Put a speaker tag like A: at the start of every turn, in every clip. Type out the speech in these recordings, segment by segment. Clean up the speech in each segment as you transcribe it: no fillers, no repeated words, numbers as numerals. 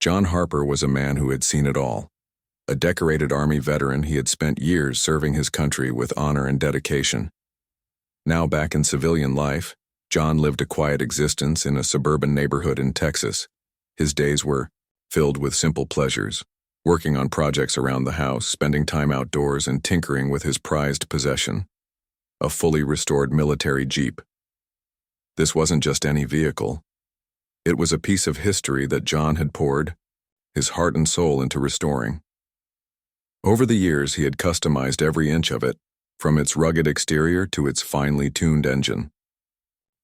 A: John Harper was a man who had seen it all. A decorated Army veteran, he had spent years serving his country with honor and dedication. Now back in civilian life, John lived a quiet existence in a suburban neighborhood in Texas. His days were filled with simple pleasures, working on projects around the house, spending time outdoors, and tinkering with his prized possession, a fully restored military Jeep. This wasn't just any vehicle. It was a piece of history that John had poured his heart and soul into restoring. Over the years, he had customized every inch of it, from its rugged exterior to its finely tuned engine.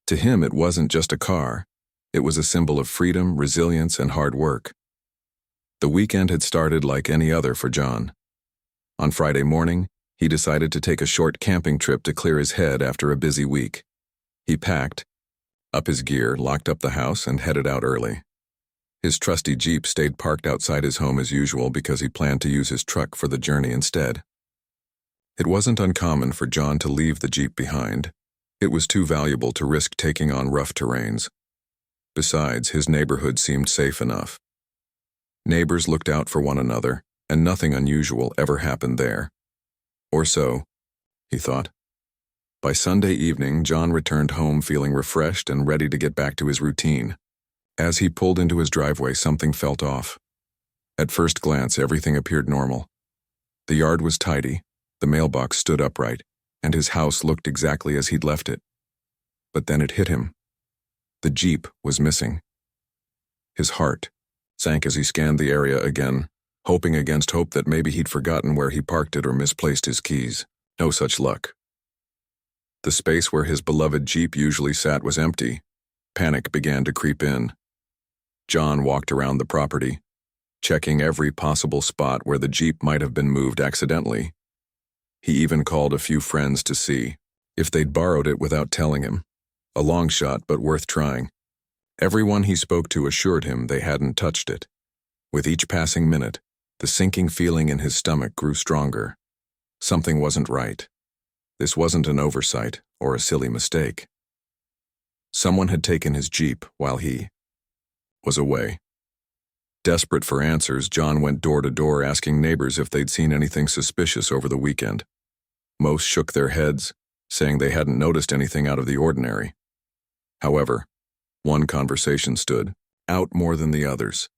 A: To him, it wasn't just a car. It was a symbol of freedom, resilience, and hard work. The weekend had started like any other for John. On Friday morning, he decided to take a short camping trip to clear his head after a busy week. He packed up his gear, locked up the house, and headed out early. His trusty Jeep stayed parked outside his home as usual because he planned to use his truck for the journey instead. It wasn't uncommon for John to leave the Jeep behind. It was too valuable to risk taking on rough terrains. Besides, his neighborhood seemed safe enough. Neighbors looked out for one another, and nothing unusual ever happened there. Or so, he thought. By Sunday evening, John returned home feeling refreshed and ready to get back to his routine. As he pulled into his driveway, something felt off. At first glance, everything appeared normal. The yard was tidy, the mailbox stood upright, and his house looked exactly as he'd left it. But then it hit him. The Jeep was missing. His heart sank as he scanned the area again, hoping against hope that maybe he'd forgotten where he parked it or misplaced his keys. No such luck. The space where his beloved Jeep usually sat was empty. Panic began to creep in. John walked around the property, checking every possible spot where the Jeep might have been moved accidentally. He even called a few friends to see if they'd borrowed it without telling him. A long shot, but worth trying. Everyone he spoke to assured him they hadn't touched it. With each passing minute, the sinking feeling in his stomach grew stronger. Something wasn't right. This wasn't an oversight or a silly mistake. Someone had taken his Jeep while he was away. Desperate for answers, John went door to door asking neighbors if they'd seen anything suspicious over the weekend. Most shook their heads, saying they hadn't noticed anything out of the ordinary. However, one conversation stood out more than the others.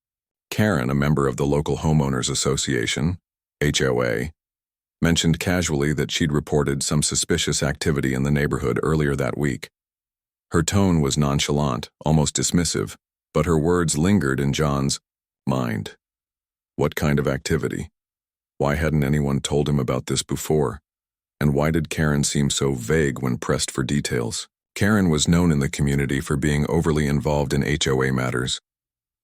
A: Karen, a member of the local homeowners association, HOA, mentioned casually that she'd reported some suspicious activity in the neighborhood earlier that week. Her tone was nonchalant, almost dismissive, but her words lingered in John's mind. What kind of activity? Why hadn't anyone told him about this before? And why did Karen seem so vague when pressed for details? Karen was known in the community for being overly involved in HOA matters.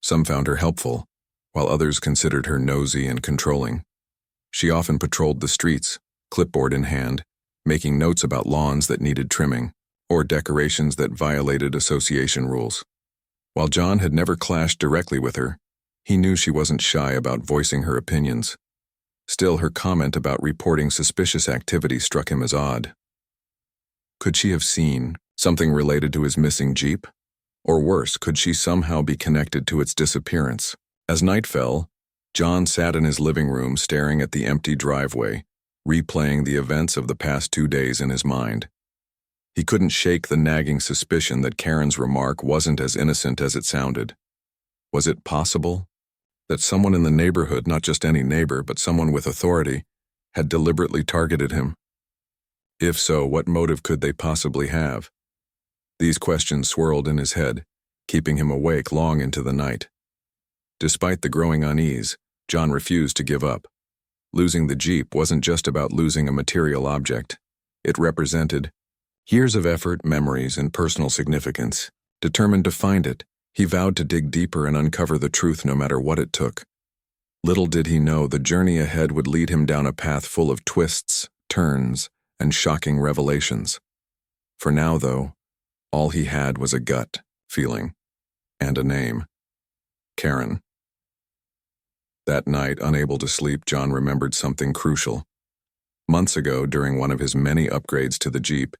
A: Some found her helpful, while others considered her nosy and controlling. She often patrolled the streets, clipboard in hand, making notes about lawns that needed trimming, or decorations that violated association rules. While John had never clashed directly with her, he knew she wasn't shy about voicing her opinions. Still, her comment about reporting suspicious activity struck him as odd. Could she have seen something related to his missing Jeep? Or worse, could she somehow be connected to its disappearance? As night fell, John sat in his living room staring at the empty driveway, replaying the events of the past 2 days in his mind. He couldn't shake the nagging suspicion that Karen's remark wasn't as innocent as it sounded. Was it possible that someone in the neighborhood, not just any neighbor, but someone with authority, had deliberately targeted him? If so, what motive could they possibly have? These questions swirled in his head, keeping him awake long into the night. Despite the growing unease, John refused to give up. Losing the Jeep wasn't just about losing a material object. It represented years of effort, memories, and personal significance. Determined to find it, he vowed to dig deeper and uncover the truth no matter what it took. Little did he know the journey ahead would lead him down a path full of twists, turns, and shocking revelations. For now, though, all he had was a gut feeling and a name: Karen. That night, unable to sleep, John remembered something crucial. Months ago, during one of his many upgrades to the Jeep,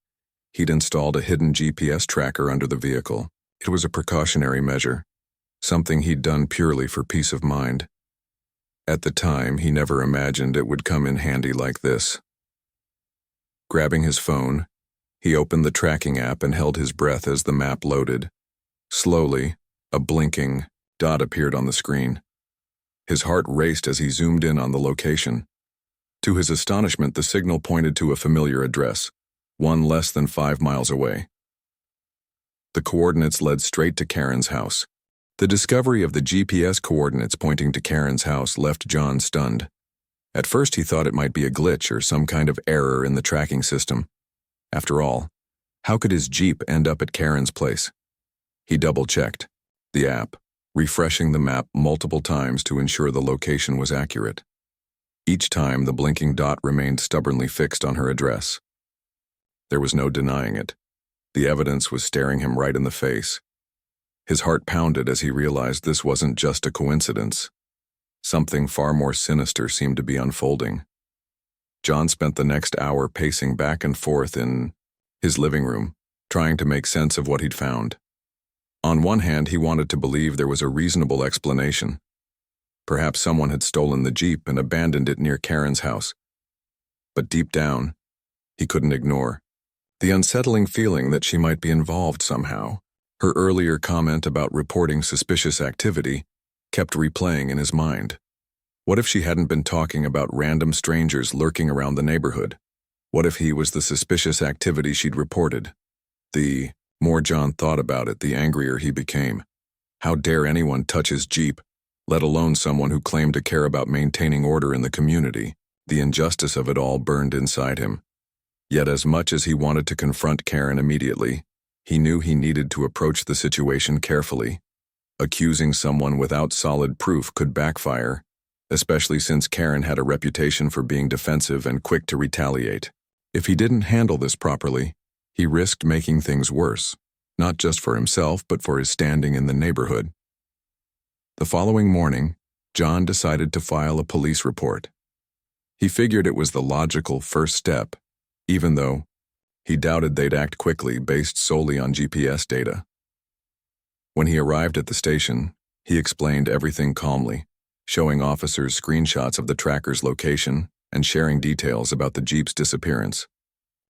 A: he'd installed a hidden GPS tracker under the vehicle. It was a precautionary measure, something he'd done purely for peace of mind. At the time, he never imagined it would come in handy like this. Grabbing his phone, he opened the tracking app and held his breath as the map loaded. Slowly, a blinking dot appeared on the screen. His heart raced as he zoomed in on the location. To his astonishment, the signal pointed to a familiar address, one less than 5 miles away. The coordinates led straight to Karen's house. The discovery of the GPS coordinates pointing to Karen's house left John stunned. At first, he thought it might be a glitch or some kind of error in the tracking system. After all, how could his Jeep end up at Karen's place? He double-checked the app, refreshing the map multiple times to ensure the location was accurate. Each time, the blinking dot remained stubbornly fixed on her address. There was no denying it. The evidence was staring him right in the face. His heart pounded as he realized this wasn't just a coincidence. Something far more sinister seemed to be unfolding. John spent the next hour pacing back and forth in his living room, trying to make sense of what he'd found. On one hand, he wanted to believe there was a reasonable explanation. Perhaps someone had stolen the Jeep and abandoned it near Karen's house. But deep down, he couldn't ignore the unsettling feeling that she might be involved somehow. Her earlier comment about reporting suspicious activity kept replaying in his mind. What if she hadn't been talking about random strangers lurking around the neighborhood? What if he was the suspicious activity she'd reported? The more John thought about it, the angrier he became. How dare anyone touch his Jeep, let alone someone who claimed to care about maintaining order in the community? The injustice of it all burned inside him. Yet as much as he wanted to confront Karen immediately, he knew he needed to approach the situation carefully. Accusing someone without solid proof could backfire, especially since Karen had a reputation for being defensive and quick to retaliate. If he didn't handle this properly, he risked making things worse, not just for himself but for his standing in the neighborhood. The following morning, John decided to file a police report. He figured it was the logical first step, even though he doubted they'd act quickly based solely on GPS data. When he arrived at the station, he explained everything calmly, showing officers screenshots of the tracker's location and sharing details about the Jeep's disappearance.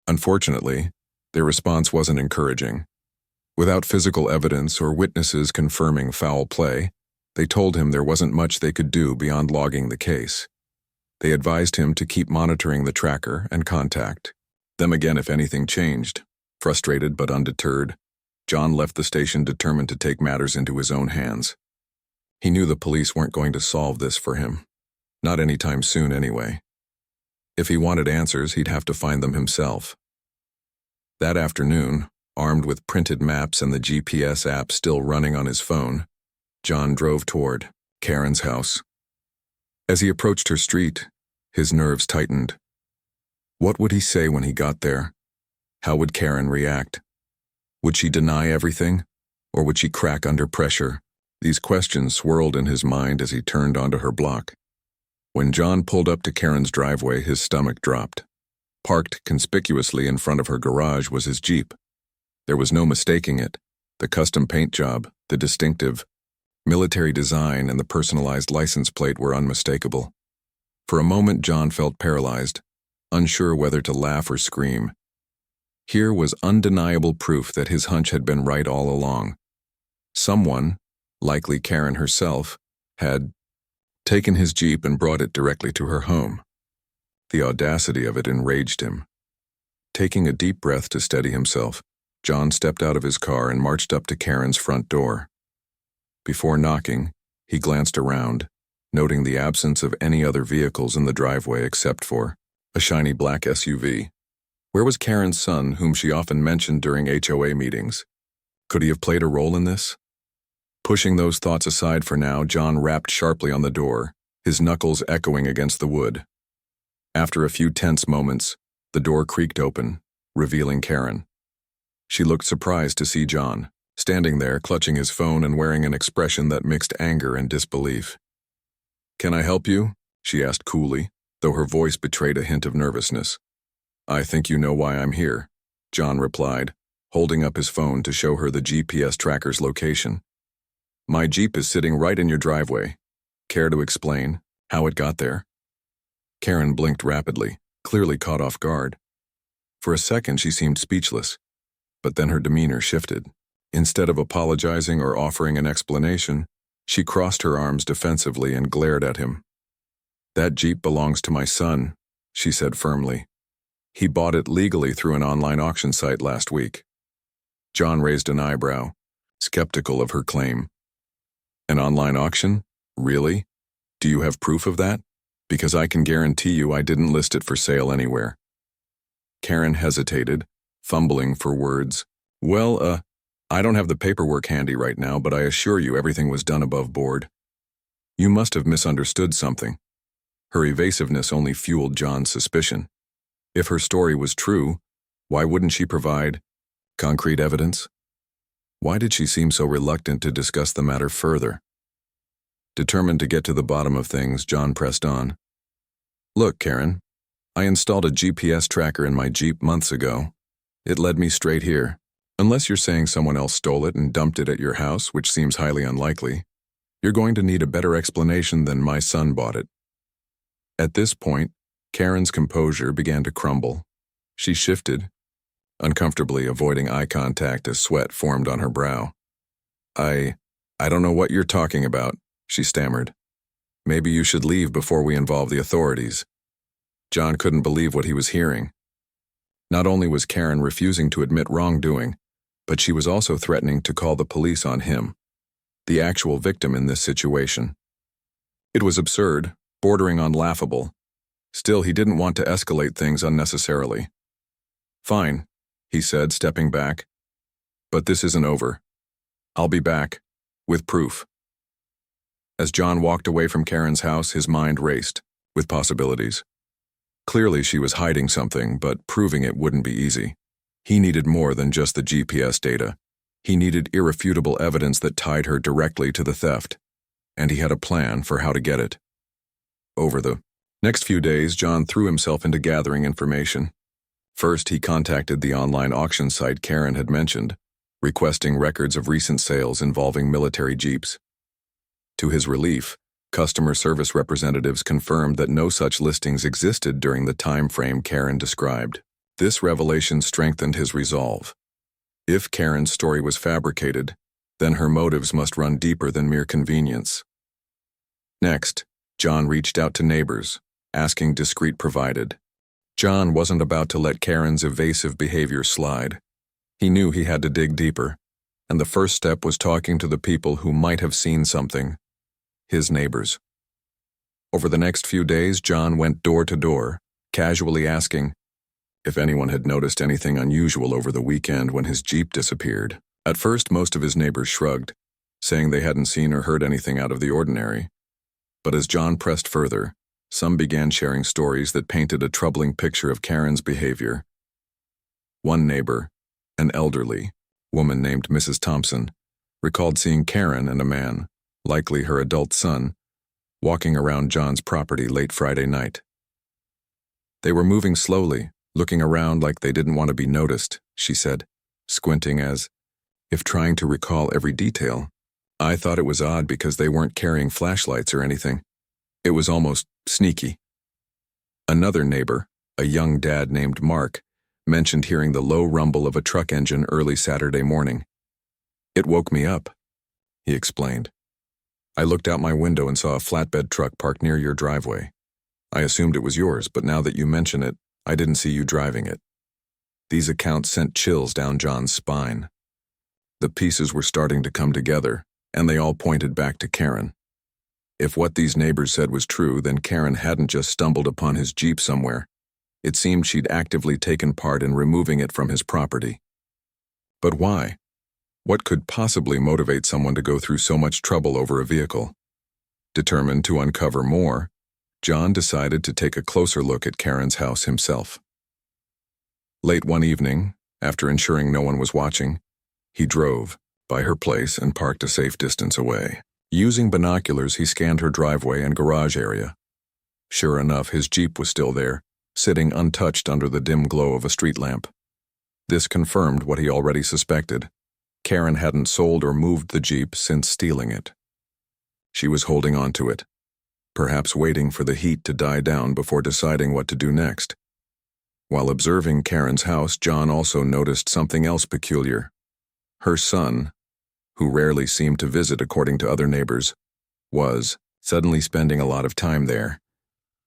A: Unfortunately, their response wasn't encouraging. Without physical evidence or witnesses confirming foul play, they told him there wasn't much they could do beyond logging the case. They advised him to keep monitoring the tracker and contact them again if anything changed. Frustrated but undeterred, John left the station determined to take matters into his own hands. He knew the police weren't going to solve this for him. Not anytime soon anyway. If he wanted answers, he'd have to find them himself. That afternoon, armed with printed maps and the GPS app still running on his phone, John drove toward Karen's house. As he approached her street, his nerves tightened. What would he say when he got there? How would Karen react? Would she deny everything, or would she crack under pressure? These questions swirled in his mind as he turned onto her block. When John pulled up to Karen's driveway, his stomach dropped. Parked conspicuously in front of her garage was his Jeep. There was no mistaking it. The custom paint job, the distinctive military design, and the personalized license plate were unmistakable. For a moment, John felt paralyzed, unsure whether to laugh or scream. Here was undeniable proof that his hunch had been right all along. Someone, likely Karen herself, had taken his Jeep and brought it directly to her home. The audacity of it enraged him. Taking a deep breath to steady himself, John stepped out of his car and marched up to Karen's front door. Before knocking, he glanced around, noting the absence of any other vehicles in the driveway except for a shiny black SUV. Where was Karen's son, whom she often mentioned during HOA meetings? Could he have played a role in this? Pushing those thoughts aside for now, John rapped sharply on the door, his knuckles echoing against the wood. After a few tense moments, the door creaked open, revealing Karen. She looked surprised to see John, standing there clutching his phone and wearing an expression that mixed anger and disbelief. "Can I help you?" she asked coolly, though her voice betrayed a hint of nervousness. "I think you know why I'm here," John replied, holding up his phone to show her the GPS tracker's location. My Jeep is sitting right in your driveway. Care to explain how it got there? Karen blinked rapidly, clearly caught off guard. For a second she seemed speechless, but then her demeanor shifted. Instead of apologizing or offering an explanation, she crossed her arms defensively and glared at him. That Jeep belongs to my son, she said firmly. He bought it legally through an online auction site last week. John raised an eyebrow, skeptical of her claim. An online auction? Really? Do you have proof of that? Because I can guarantee you I didn't list it for sale anywhere. Karen hesitated, fumbling for words. Well, I don't have the paperwork handy right now, but I assure you everything was done above board. You must have misunderstood something. Her evasiveness only fueled John's suspicion. If her story was true, why wouldn't she provide concrete evidence? Why did she seem so reluctant to discuss the matter further? Determined to get to the bottom of things, John pressed on. Look, Karen, I installed a GPS tracker in my Jeep months ago. It led me straight here. Unless you're saying someone else stole it and dumped it at your house, which seems highly unlikely, you're going to need a better explanation than my son bought it. At this point, Karen's composure began to crumble. She shifted, uncomfortably avoiding eye contact as sweat formed on her brow. I don't know what you're talking about, she stammered. Maybe you should leave before we involve the authorities. John couldn't believe what he was hearing. Not only was Karen refusing to admit wrongdoing, but she was also threatening to call the police on him, the actual victim in this situation. It was absurd, bordering on laughable. Still, he didn't want to escalate things unnecessarily. Fine, he said, stepping back. But this isn't over. I'll be back, with proof. As John walked away from Karen's house, his mind raced, with possibilities. Clearly she was hiding something, but proving it wouldn't be easy. He needed more than just the GPS data. He needed irrefutable evidence that tied her directly to the theft, and he had a plan for how to get it. Over the next few days, John threw himself into gathering information. First, he contacted the online auction site Karen had mentioned, requesting records of recent sales involving military jeeps. To his relief, customer service representatives confirmed that no such listings existed during the time frame Karen described. This revelation strengthened his resolve. If Karen's story was fabricated, then her motives must run deeper than mere convenience. Next, John reached out to neighbors, asking discreet provided. John wasn't about to let Karen's evasive behavior slide. He knew he had to dig deeper, and the first step was talking to the people who might have seen something, his neighbors. Over the next few days, John went door to door, casually asking if anyone had noticed anything unusual over the weekend when his Jeep disappeared. At first, most of his neighbors shrugged, saying they hadn't seen or heard anything out of the ordinary. But as John pressed further, some began sharing stories that painted a troubling picture of Karen's behavior. One neighbor, an elderly woman named Mrs. Thompson, recalled seeing Karen and a man, likely her adult son, walking around John's property late Friday night. They were moving slowly, looking around like they didn't want to be noticed, she said, squinting as if trying to recall every detail. I thought it was odd because they weren't carrying flashlights or anything. It was almost sneaky. Another neighbor, a young dad named Mark, mentioned hearing the low rumble of a truck engine early Saturday morning. It woke me up, he explained. I looked out my window and saw a flatbed truck parked near your driveway. I assumed it was yours, but now that you mention it, I didn't see you driving it. These accounts sent chills down John's spine. The pieces were starting to come together, and they all pointed back to Karen. If what these neighbors said was true, then Karen hadn't just stumbled upon his Jeep somewhere. It seemed she'd actively taken part in removing it from his property. But why? What could possibly motivate someone to go through so much trouble over a vehicle? Determined to uncover more, John decided to take a closer look at Karen's house himself. Late one evening, after ensuring no one was watching, he drove by her place and parked a safe distance away. Using binoculars, he scanned her driveway and garage area. Sure enough, his Jeep was still there, sitting untouched under the dim glow of a street lamp. This confirmed what he already suspected. Karen hadn't sold or moved the Jeep since stealing it. She was holding on to it, perhaps waiting for the heat to die down before deciding what to do next. While observing Karen's house, John also noticed something else peculiar. Her son, who rarely seemed to visit according to other neighbors, was suddenly spending a lot of time there.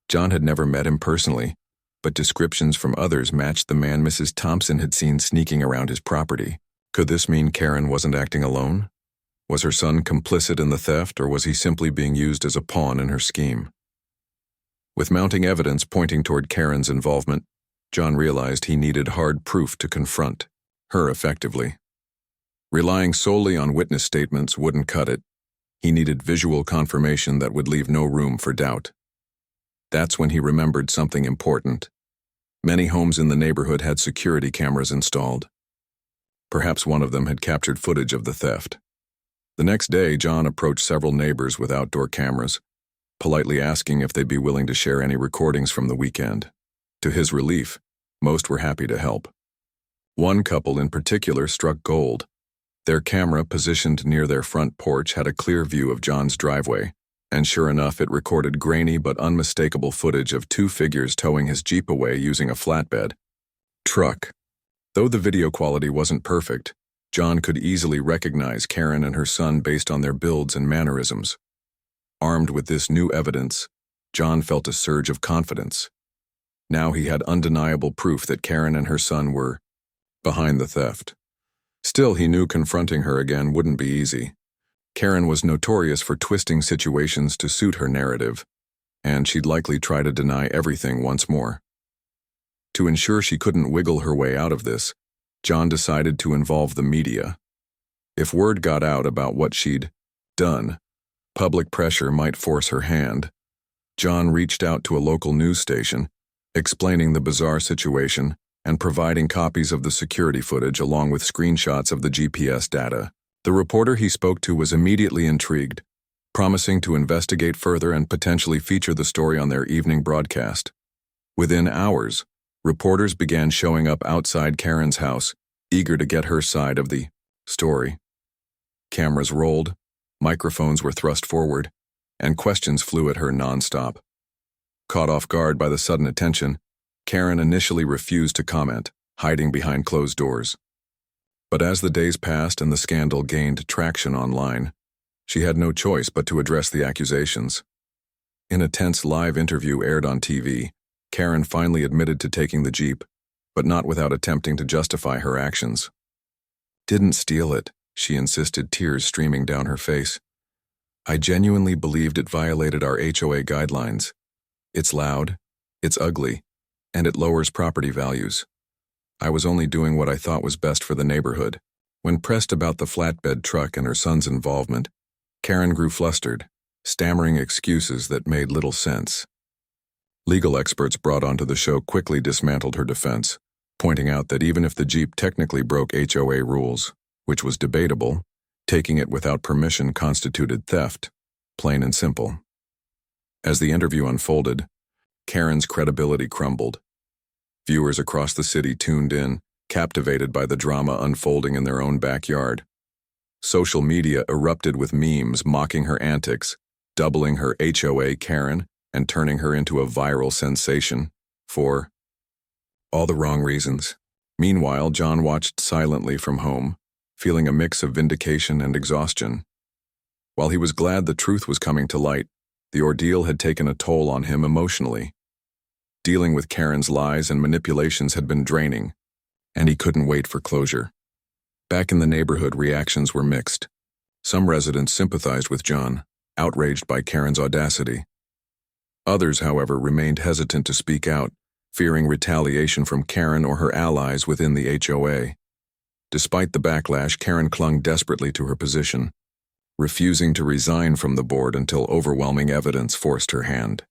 A: John had never met him personally, but descriptions from others matched the man Mrs. Thompson had seen sneaking around his property. Could this mean Karen wasn't acting alone? Was her son complicit in the theft, or was he simply being used as a pawn in her scheme? With mounting evidence pointing toward Karen's involvement, John realized he needed hard proof to confront her effectively. Relying solely on witness statements wouldn't cut it. He needed visual confirmation that would leave no room for doubt. That's when he remembered something important. Many homes in the neighborhood had security cameras installed. Perhaps one of them had captured footage of the theft. The next day, John approached several neighbors with outdoor cameras, politely asking if they'd be willing to share any recordings from the weekend. To his relief, most were happy to help. One couple in particular struck gold. Their camera, positioned near their front porch, had a clear view of John's driveway, and sure enough, it recorded grainy but unmistakable footage of two figures towing his Jeep away using a flatbed truck. Though the video quality wasn't perfect, John could easily recognize Karen and her son based on their builds and mannerisms. Armed with this new evidence, John felt a surge of confidence. Now he had undeniable proof that Karen and her son were behind the theft. Still, he knew confronting her again wouldn't be easy. Karen was notorious for twisting situations to suit her narrative, and she'd likely try to deny everything once more. To ensure she couldn't wiggle her way out of this, John decided to involve the media. If word got out about what she'd done, public pressure might force her hand. John reached out to a local news station, explaining the bizarre situation and providing copies of the security footage along with screenshots of the GPS data. The reporter he spoke to was immediately intrigued, promising to investigate further and potentially feature the story on their evening broadcast. Within hours, reporters began showing up outside Karen's house, eager to get her side of the story. Cameras rolled, microphones were thrust forward, and questions flew at her nonstop. Caught off guard by the sudden attention, Karen initially refused to comment, hiding behind closed doors. But as the days passed and the scandal gained traction online, she had no choice but to address the accusations. In a tense live interview aired on TV, Karen finally admitted to taking the Jeep, but not without attempting to justify her actions. "Didn't steal it," she insisted, tears streaming down her face. "I genuinely believed it violated our HOA guidelines. It's loud, it's ugly, and it lowers property values. I was only doing what I thought was best for the neighborhood." When pressed about the flatbed truck and her son's involvement, Karen grew flustered, stammering excuses that made little sense. Legal experts brought onto the show quickly dismantled her defense, pointing out that even if the Jeep technically broke HOA rules, which was debatable, taking it without permission constituted theft, plain and simple. As the interview unfolded, Karen's credibility crumbled. Viewers across the city tuned in, captivated by the drama unfolding in their own backyard. Social media erupted with memes mocking her antics, doubling her HOA Karen and turning her into a viral sensation for all the wrong reasons. Meanwhile, John watched silently from home, feeling a mix of vindication and exhaustion. While he was glad the truth was coming to light, the ordeal had taken a toll on him emotionally. Dealing with Karen's lies and manipulations had been draining, and he couldn't wait for closure. Back in the neighborhood, reactions were mixed. Some residents sympathized with John, outraged by Karen's audacity. Others, however, remained hesitant to speak out, fearing retaliation from Karen or her allies within the HOA. Despite the backlash, Karen clung desperately to her position, refusing to resign from the board until overwhelming evidence forced her hand.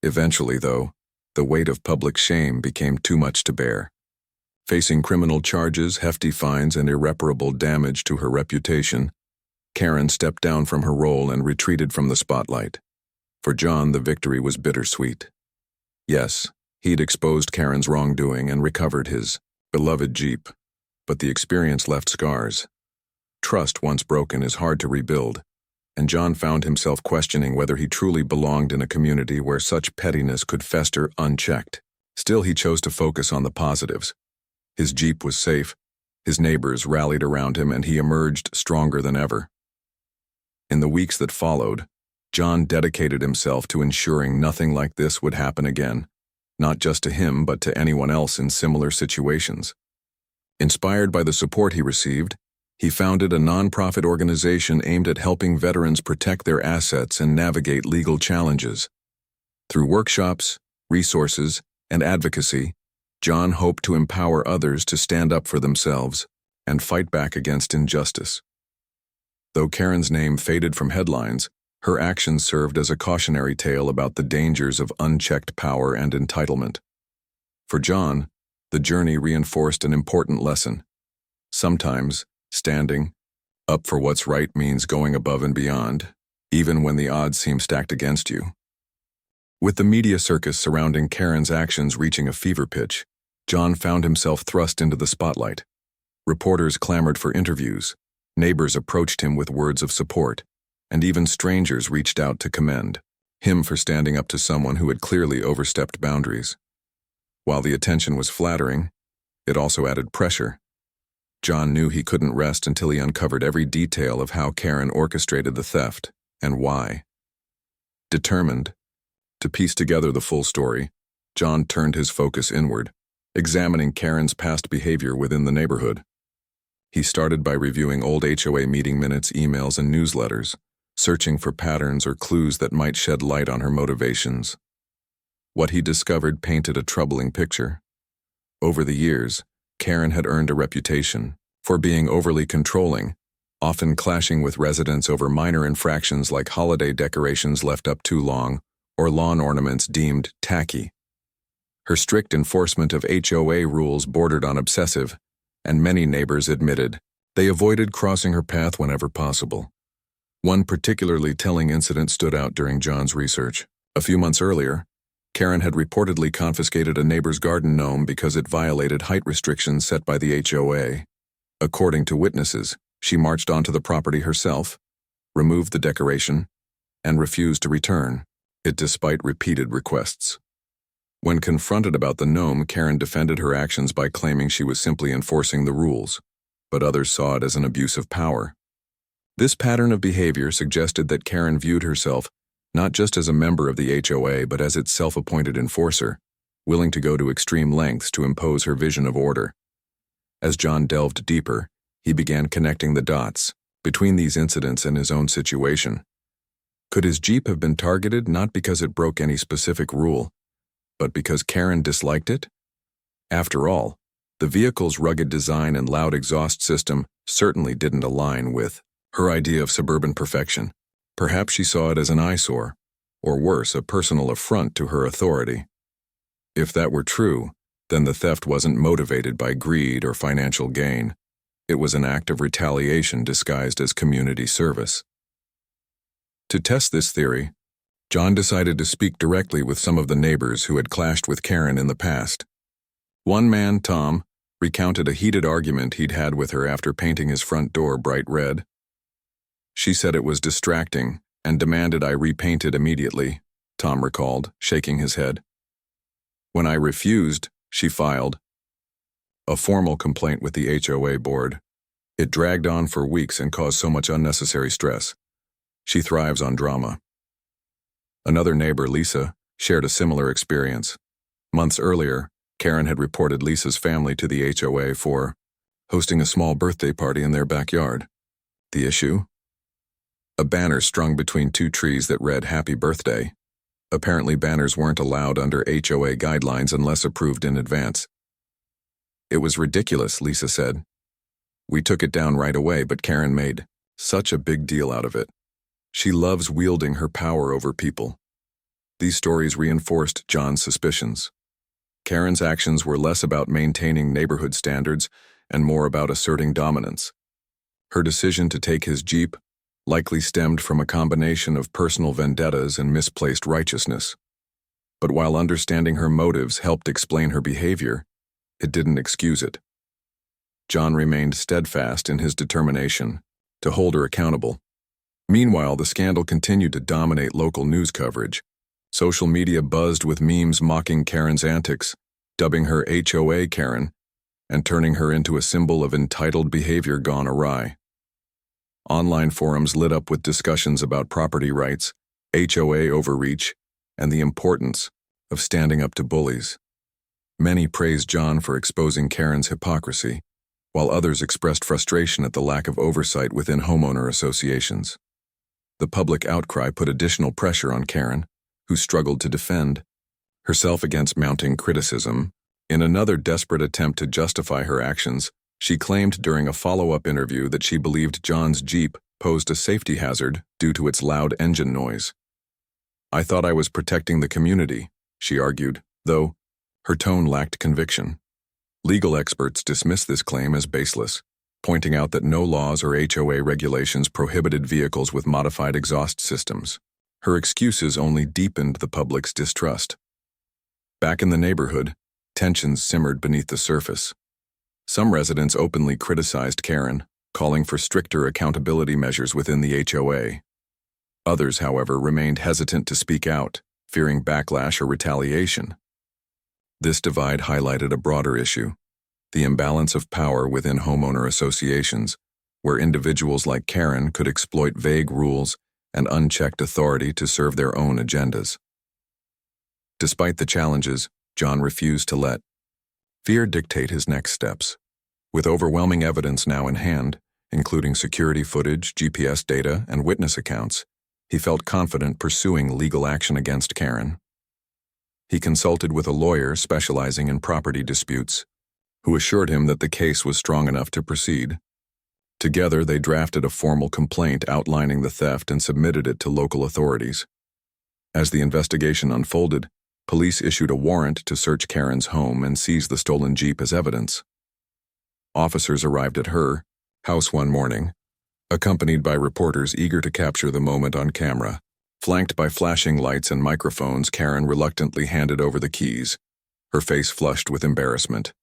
A: Eventually, though, the weight of public shame became too much to bear. Facing criminal charges, hefty fines, and irreparable damage to her reputation, Karen stepped down from her role and retreated from the spotlight. For John, the victory was bittersweet. Yes, he'd exposed Karen's wrongdoing and recovered his beloved Jeep, but the experience left scars. Trust once broken is hard to rebuild, and John found himself questioning whether he truly belonged in a community where such pettiness could fester unchecked. Still, he chose to focus on the positives. His Jeep was safe, his neighbors rallied around him, and he emerged stronger than ever. In the weeks that followed, John dedicated himself to ensuring nothing like this would happen again, not just to him but to anyone else in similar situations. Inspired by the support he received, he founded a nonprofit organization aimed at helping veterans protect their assets and navigate legal challenges. Through workshops, resources, and advocacy, John hoped to empower others to stand up for themselves and fight back against injustice. Though Karen's name faded from headlines, her actions served as a cautionary tale about the dangers of unchecked power and entitlement. For John, the journey reinforced an important lesson. Sometimes, standing up for what's right means going above and beyond, even when the odds seem stacked against you. With the media circus surrounding Karen's actions reaching a fever pitch, John found himself thrust into the spotlight. Reporters clamored for interviews, neighbors approached him with words of support, and even strangers reached out to commend him for standing up to someone who had clearly overstepped boundaries. While the attention was flattering, it also added pressure. John knew he couldn't rest until he uncovered every detail of how Karen orchestrated the theft and why. Determined to piece together the full story, John turned his focus inward, examining Karen's past behavior within the neighborhood. He started by reviewing old HOA meeting minutes, emails, and newsletters, searching for patterns or clues that might shed light on her motivations. What he discovered painted a troubling picture. Over the years, Karen had earned a reputation for being overly controlling, often clashing with residents over minor infractions like holiday decorations left up too long or lawn ornaments deemed tacky. Her strict enforcement of HOA rules bordered on obsessive, and many neighbors admitted they avoided crossing her path whenever possible. One particularly telling incident stood out during John's research. A few months earlier, Karen had reportedly confiscated a neighbor's garden gnome because it violated height restrictions set by the HOA. According to witnesses, she marched onto the property herself, removed the decoration, and refused to return it despite repeated requests. When confronted about the gnome, Karen defended her actions by claiming she was simply enforcing the rules, but others saw it as an abuse of power. This pattern of behavior suggested that Karen viewed herself not just as a member of the HOA but as its self-appointed enforcer, willing to go to extreme lengths to impose her vision of order. As John delved deeper, he began connecting the dots between these incidents and his own situation. Could his Jeep have been targeted not because it broke any specific rule, but because Karen disliked it? After all, the vehicle's rugged design and loud exhaust system certainly didn't align with her idea of suburban perfection. Perhaps she saw it as an eyesore, or worse, a personal affront to her authority. If that were true, then the theft wasn't motivated by greed or financial gain. It was an act of retaliation disguised as community service. To test this theory, John decided to speak directly with some of the neighbors who had clashed with Karen in the past. One man, Tom, recounted a heated argument he'd had with her after painting his front door bright red. She said it was distracting and demanded I repaint it immediately, Tom recalled, shaking his head. When I refused, she filed a formal complaint with the HOA board. It dragged on for weeks and caused so much unnecessary stress. She thrives on drama. Another neighbor, Lisa, shared a similar experience. Months earlier, Karen had reported Lisa's family to the HOA for hosting a small birthday party in their backyard. The issue? A banner strung between two trees that read "Happy Birthday." Apparently, banners weren't allowed under HOA guidelines unless approved in advance. It was ridiculous, Lisa said. We took it down right away, but Karen made such a big deal out of it. She loves wielding her power over people. These stories reinforced John's suspicions. Karen's actions were less about maintaining neighborhood standards and more about asserting dominance. Her decision to take his Jeep likely stemmed from a combination of personal vendettas and misplaced righteousness. But while understanding her motives helped explain her behavior, it didn't excuse it. John remained steadfast in his determination to hold her accountable. Meanwhile, the scandal continued to dominate local news coverage. Social media buzzed with memes mocking Karen's antics, dubbing her HOA Karen, and turning her into a symbol of entitled behavior gone awry. Online forums lit up with discussions about property rights, HOA overreach, and the importance of standing up to bullies. Many praised John for exposing Karen's hypocrisy, while others expressed frustration at the lack of oversight within homeowner associations. The public outcry put additional pressure on Karen, who struggled to defend herself against mounting criticism. In another desperate attempt to justify her actions, she claimed during a follow-up interview that she believed John's Jeep posed a safety hazard due to its loud engine noise. "I thought I was protecting the community," she argued, though her tone lacked conviction. Legal experts dismissed this claim as baseless, pointing out that no laws or HOA regulations prohibited vehicles with modified exhaust systems. Her excuses only deepened the public's distrust. Back in the neighborhood, tensions simmered beneath the surface. Some residents openly criticized Karen, calling for stricter accountability measures within the HOA. Others, however, remained hesitant to speak out, fearing backlash or retaliation. This divide highlighted a broader issue: the imbalance of power within homeowner associations, where individuals like Karen could exploit vague rules and unchecked authority to serve their own agendas. Despite the challenges, John refused to let fear dictate his next steps. With overwhelming evidence now in hand, including security footage, GPS data, and witness accounts, he felt confident pursuing legal action against Karen. He consulted with a lawyer specializing in property disputes, who assured him that the case was strong enough to proceed. Together, they drafted a formal complaint outlining the theft and submitted it to local authorities. As the investigation unfolded, police issued a warrant to search Karen's home and seize the stolen Jeep as evidence. Officers arrived at her house one morning, accompanied by reporters eager to capture the moment on camera. Flanked by flashing lights and microphones, Karen reluctantly handed over the keys, her face flushed with embarrassment.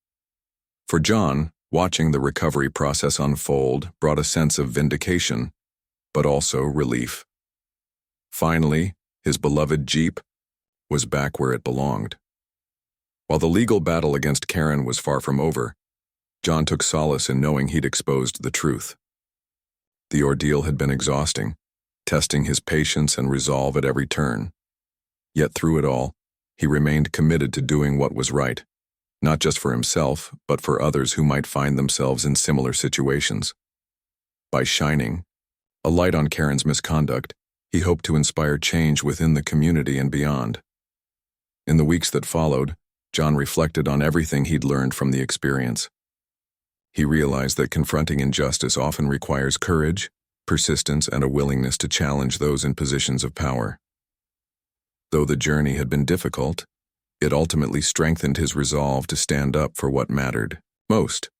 A: For John, watching the recovery process unfold brought a sense of vindication, but also relief. Finally, his beloved Jeep was back where it belonged. While the legal battle against Karen was far from over, John took solace in knowing he'd exposed the truth. The ordeal had been exhausting, testing his patience and resolve at every turn. Yet through it all, he remained committed to doing what was right, not just for himself, but for others who might find themselves in similar situations. By shining a light on Karen's misconduct, he hoped to inspire change within the community and beyond. In the weeks that followed, John reflected on everything he'd learned from the experience. He realized that confronting injustice often requires courage, persistence, and a willingness to challenge those in positions of power. Though the journey had been difficult, it ultimately strengthened his resolve to stand up for what mattered most.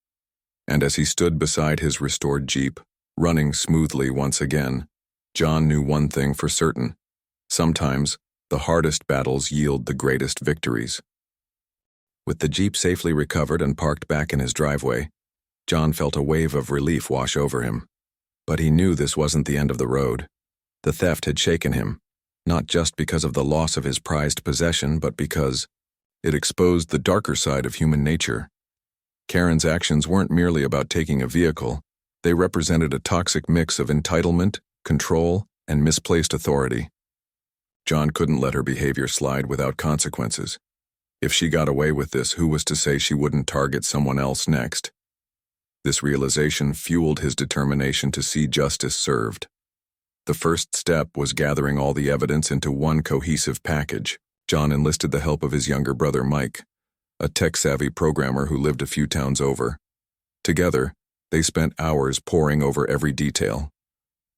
A: And as he stood beside his restored Jeep, running smoothly once again, John knew one thing for certain: sometimes the hardest battles yield the greatest victories. With the Jeep safely recovered and parked back in his driveway, John felt a wave of relief wash over him. But he knew this wasn't the end of the road. The theft had shaken him, not just because of the loss of his prized possession, but because it exposed the darker side of human nature. Karen's actions weren't merely about taking a vehicle. They represented a toxic mix of entitlement, control, and misplaced authority. John couldn't let her behavior slide without consequences. If she got away with this, who was to say she wouldn't target someone else next? This realization fueled his determination to see justice served. The first step was gathering all the evidence into one cohesive package. John enlisted the help of his younger brother Mike, a tech-savvy programmer who lived a few towns over. Together, they spent hours poring over every detail.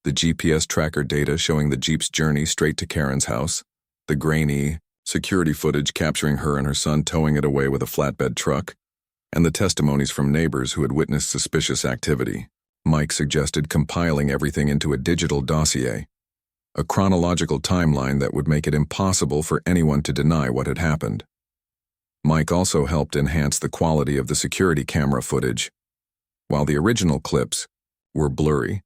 A: The GPS tracker data showing the Jeep's journey straight to Karen's house, the grainy security footage capturing her and her son towing it away with a flatbed truck, and the testimonies from neighbors who had witnessed suspicious activity. Mike suggested compiling everything into a digital dossier, a chronological timeline that would make it impossible for anyone to deny what had happened. Mike also helped enhance the quality of the security camera footage. While the original clips were blurry,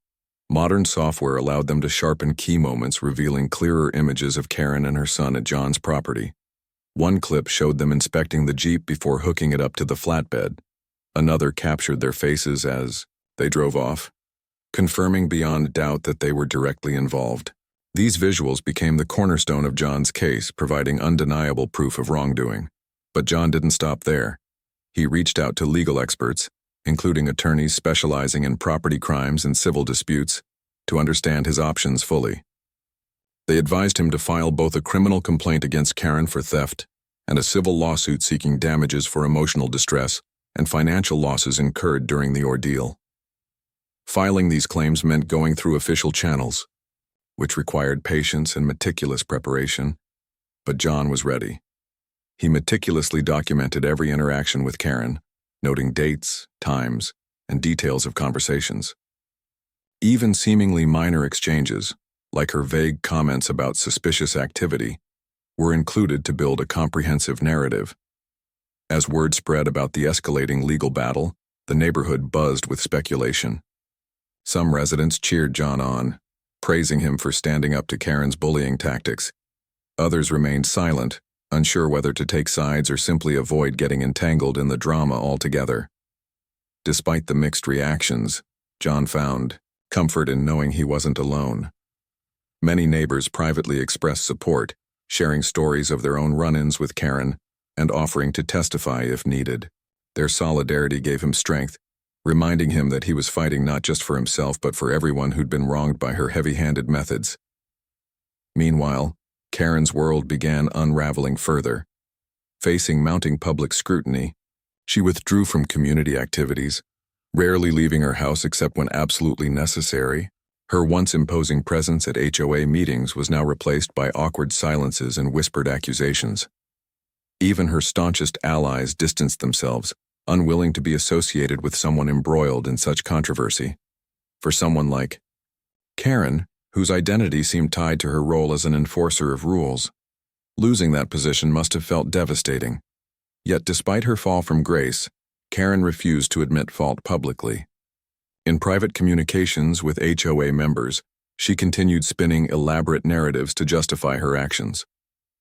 A: Modern software allowed them to sharpen key moments, revealing clearer images of Karen and her son at John's property. One clip showed them inspecting the Jeep before hooking it up to the flatbed. Another captured their faces as they drove off, confirming beyond doubt that they were directly involved. These visuals became the cornerstone of John's case, providing undeniable proof of wrongdoing. But John didn't stop there. He reached out to legal experts, including attorneys specializing in property crimes and civil disputes, to understand his options fully. They advised him to file both a criminal complaint against Karen for theft and a civil lawsuit seeking damages for emotional distress and financial losses incurred during the ordeal. Filing these claims meant going through official channels, which required patience and meticulous preparation, but John was ready. He meticulously documented every interaction with Karen, noting dates, times, and details of conversations. Even seemingly minor exchanges, like her vague comments about suspicious activity, were included to build a comprehensive narrative. As word spread about the escalating legal battle, the neighborhood buzzed with speculation. Some residents cheered John on, praising him for standing up to Karen's bullying tactics. Others remained silent, unsure whether to take sides or simply avoid getting entangled in the drama altogether. Despite the mixed reactions, John found comfort in knowing he wasn't alone. Many neighbors privately expressed support, sharing stories of their own run-ins with Karen and offering to testify if needed. Their solidarity gave him strength, reminding him that he was fighting not just for himself but for everyone who'd been wronged by her heavy-handed methods. Meanwhile, Karen's world began unraveling further. Facing mounting public scrutiny, she withdrew from community activities, rarely leaving her house except when absolutely necessary. Her once imposing presence at HOA meetings was now replaced by awkward silences and whispered accusations. Even her staunchest allies distanced themselves, unwilling to be associated with someone embroiled in such controversy. For someone like Karen, whose identity seemed tied to her role as an enforcer of rules, losing that position must have felt devastating. Yet despite her fall from grace, Karen refused to admit fault publicly. In private communications with HOA members, she continued spinning elaborate narratives to justify her actions.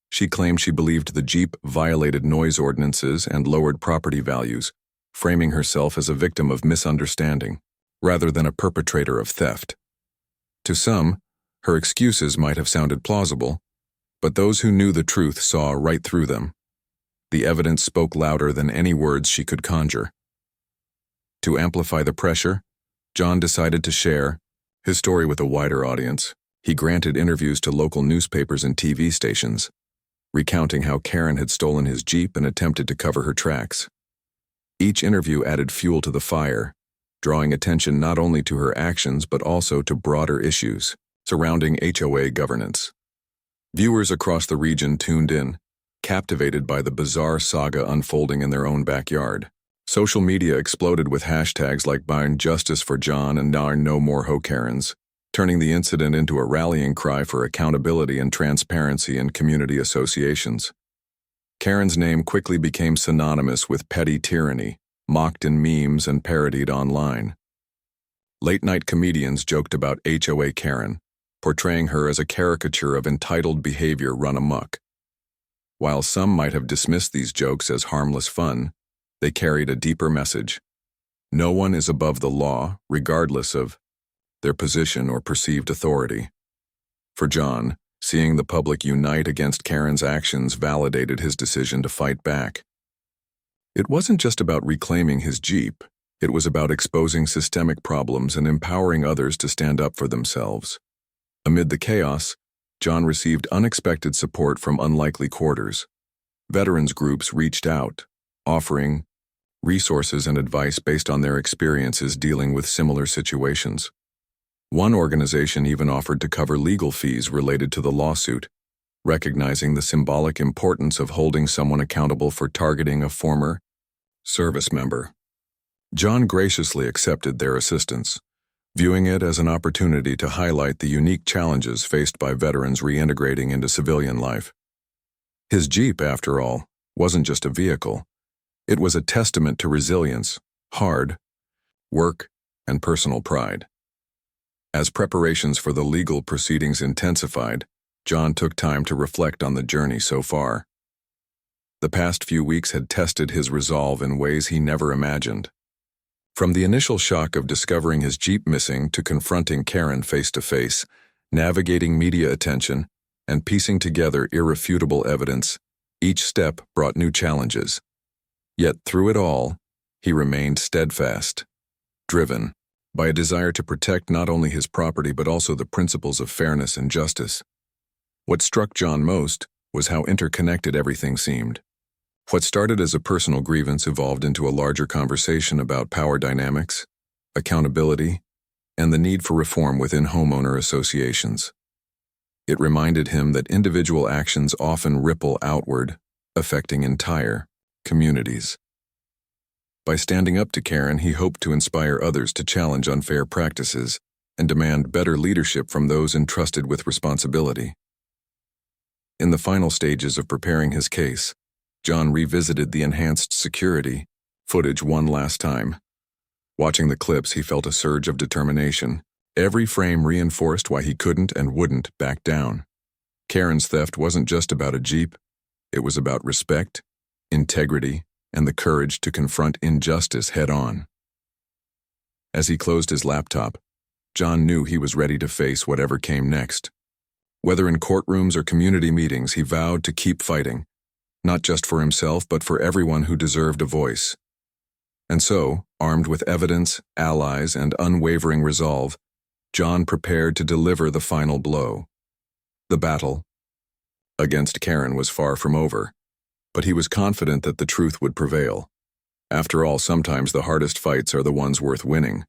A: She claimed she believed the Jeep violated noise ordinances and lowered property values, framing herself as a victim of misunderstanding, rather than a perpetrator of theft. To some, her excuses might have sounded plausible, but those who knew the truth saw right through them. The evidence spoke louder than any words she could conjure. To amplify the pressure, John decided to share his story with a wider audience. He granted interviews to local newspapers and TV stations, recounting how Karen had stolen his Jeep and attempted to cover her tracks. Each interview added fuel to the fire, drawing attention not only to her actions but also to broader issues surrounding HOA governance. Viewers across the region tuned in, captivated by the bizarre saga unfolding in their own backyard. Social media exploded with hashtags like "Buying Justice for John" and "No More Ho Karens," turning the incident into a rallying cry for accountability and transparency in community associations. Karen's name quickly became synonymous with petty tyranny, mocked in memes and parodied online. Late-night comedians joked about HOA Karen, portraying her as a caricature of entitled behavior run amok. While some might have dismissed these jokes as harmless fun, they carried a deeper message. No one is above the law, regardless of their position or perceived authority. For John, seeing the public unite against Karen's actions validated his decision to fight back. It wasn't just about reclaiming his Jeep, it was about exposing systemic problems and empowering others to stand up for themselves. Amid the chaos, John received unexpected support from unlikely quarters. Veterans groups reached out, offering resources and advice based on their experiences dealing with similar situations. One organization even offered to cover legal fees related to the lawsuit, recognizing the symbolic importance of holding someone accountable for targeting a former service member. John graciously accepted their assistance, viewing it as an opportunity to highlight the unique challenges faced by veterans reintegrating into civilian life. His Jeep, after all, wasn't just a vehicle. It was a testament to resilience, hard work, and personal pride. As preparations for the legal proceedings intensified, John took time to reflect on the journey so far. The past few weeks had tested his resolve in ways he never imagined. From the initial shock of discovering his Jeep missing to confronting Karen face-to-face, navigating media attention, and piecing together irrefutable evidence, each step brought new challenges. Yet through it all, he remained steadfast, driven by a desire to protect not only his property but also the principles of fairness and justice. What struck John most was how interconnected everything seemed. What started as a personal grievance evolved into a larger conversation about power dynamics, accountability, and the need for reform within homeowner associations. It reminded him that individual actions often ripple outward, affecting entire communities. By standing up to Karen, he hoped to inspire others to challenge unfair practices and demand better leadership from those entrusted with responsibility. In the final stages of preparing his case, John revisited the enhanced security footage one last time. Watching the clips, he felt a surge of determination. Every frame reinforced why he couldn't and wouldn't back down. Karen's theft wasn't just about a Jeep. It was about respect, integrity, and the courage to confront injustice head-on. As he closed his laptop, John knew he was ready to face whatever came next. Whether in courtrooms or community meetings, he vowed to keep fighting, not just for himself but for everyone who deserved a voice. And so, armed with evidence, allies, and unwavering resolve, John prepared to deliver the final blow. The battle against Karen was far from over, but he was confident that the truth would prevail. After all, sometimes the hardest fights are the ones worth winning.